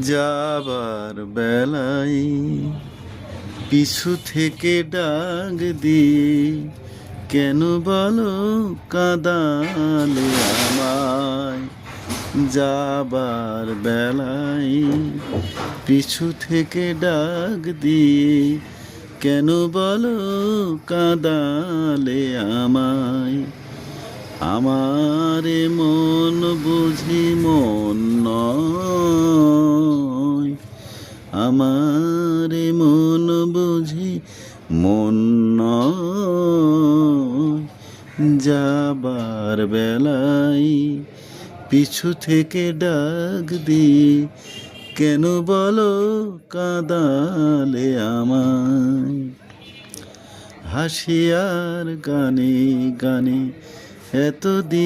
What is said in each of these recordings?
যাবার বেলায় পিছু থেকে ডাক দিয়ে কেন বলো কাঁদালে আমায়। যাবার বেলায় পিছু থেকে ডাক দিয়ে কেন বলো কাঁদালে আমায়। আমারে মন বুঝি মন নয়, আমারে মন বুঝি মন নয়। যাবার বেলায় পিছু থেকে ডাক দিয়ে কেন বলো কাঁদালে আমায়। হাসিয়ার গানে গানে এতদিন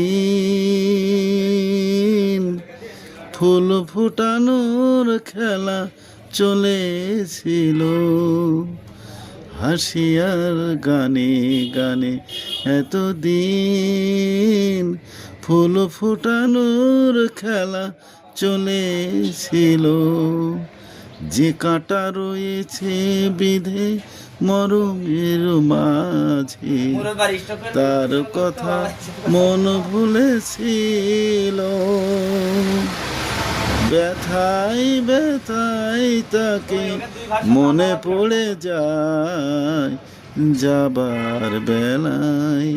ফুল ফুটানোর খেলা চলেছিল। হাসিয়ার গানে গানে এতদিন ফুল ফুটানোর খেলা চলেছিল। যে কাঁটা রয়েছে বিধে মরমের মাঝে, তার কথা মন ভুলেছিল। ব্যথায় ব্যথায় তাকে মনে পড়ে যায়। যাবার বেলায়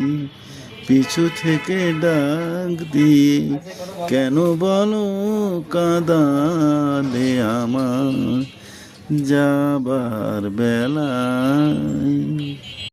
পিছু থেকে ডাক দিয়ে কেন বলো কাঁদালে আমার। যাবার বেলায়